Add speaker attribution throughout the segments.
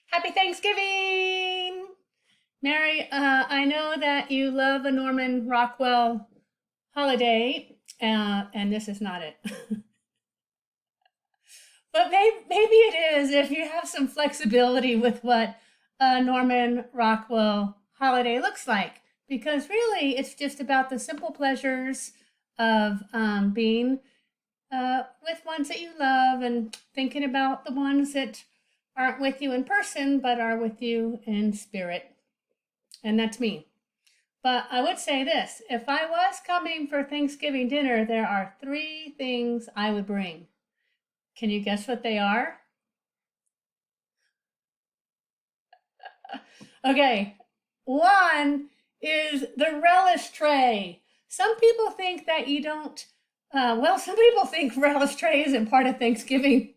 Speaker 1: Happy Thanksgiving! Mary, I know that you love a Norman Rockwell holiday, and this is not it. But maybe it is if you have some flexibility with what a Norman Rockwell holiday looks like. Because really, it's just about the simple pleasures of being with ones that you love and thinking about the ones that aren't with you in person but are with you in spirit. And that's me. But I would say this, if I was coming for Thanksgiving dinner, there are three things I would bring. Can you guess what they are? Okay, one is the relish tray. Some people think that you don't, some people think relish tray isn't part of Thanksgiving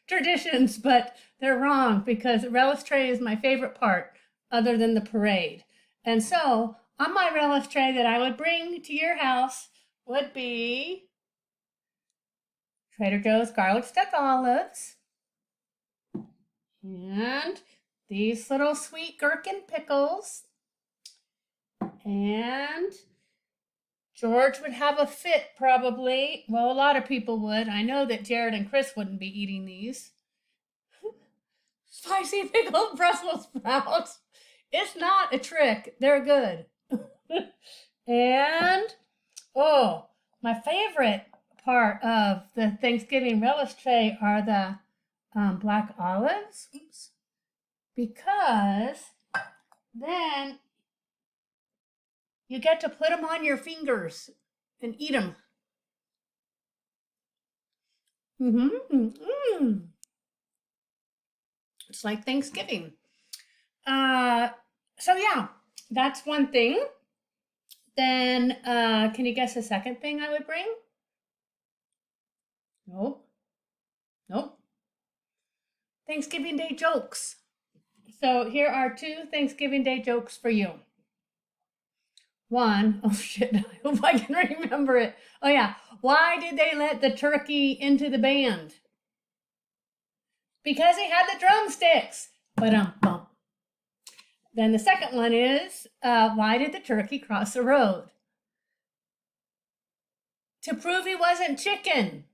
Speaker 1: traditions, but they're wrong because relish tray is my favorite part other than the parade. And so on my relish tray that I would bring to your house would be Trader Joe's garlic stuck olives and these little sweet gherkin pickles. And George would have a fit probably. Well, a lot of people would. I know that Jared and Chris wouldn't be eating these. Spicy pickled Brussels sprouts. It's not a trick. They're good. And, oh, my favorite part of the Thanksgiving relish tray are the black olives. Oops. Because then you get to put them on your fingers and eat them. Mm-hmm. It's like Thanksgiving. So yeah, that's one thing. Then, can you guess the second thing I would bring? Nope. Nope. Thanksgiving Day jokes. So here are two Thanksgiving Day jokes for you. One, oh shit, I hope I can remember it. Oh yeah, why did they let the turkey into the band? Because he had the drumsticks. Ba-dum-bum. Then the second one is, why did the turkey cross the road? To prove he wasn't chicken.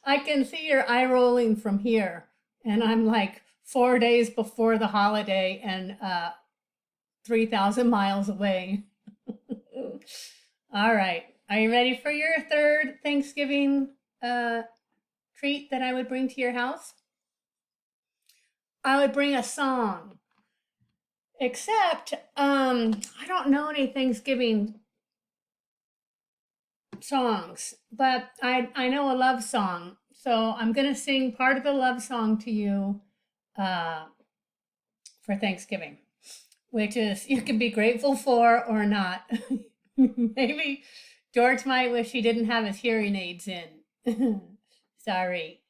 Speaker 1: I can see your eye rolling from here, and I'm like 4 days before the holiday and 3,000 miles away. All right. Are you ready for your third Thanksgiving treat that I would bring to your house? I would bring a song. Except, I don't know any Thanksgiving songs, but I know a love song. So I'm going to sing part of the love song to you uh, for Thanksgiving, which is you can be grateful for or not. Maybe George might wish he didn't have his hearing aids in. Sorry.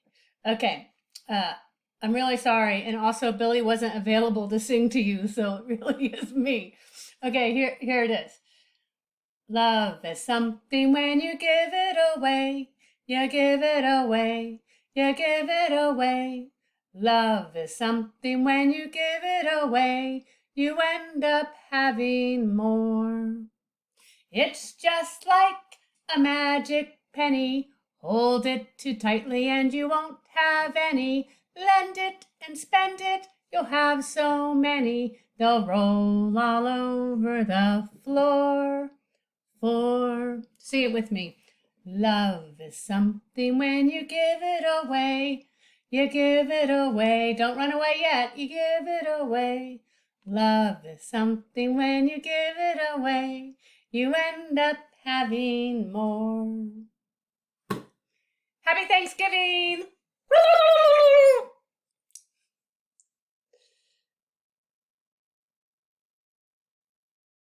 Speaker 1: Okay. I'm really sorry. And also, Billy wasn't available to sing to you, so it really is me. Okay, here it is. Love is something when you give it away. You give it away. You give it away. Love is something when you give it away. You end up having more. It's just like a magic penny. Hold it too tightly and you won't have any. Lend it and spend it, you'll have so many. They'll roll all over the floor. Say it with me. Love is something when you give it away. You give it away. Don't run away yet. You give it away. Love is something when you give it away. You end up having more. Happy Thanksgiving!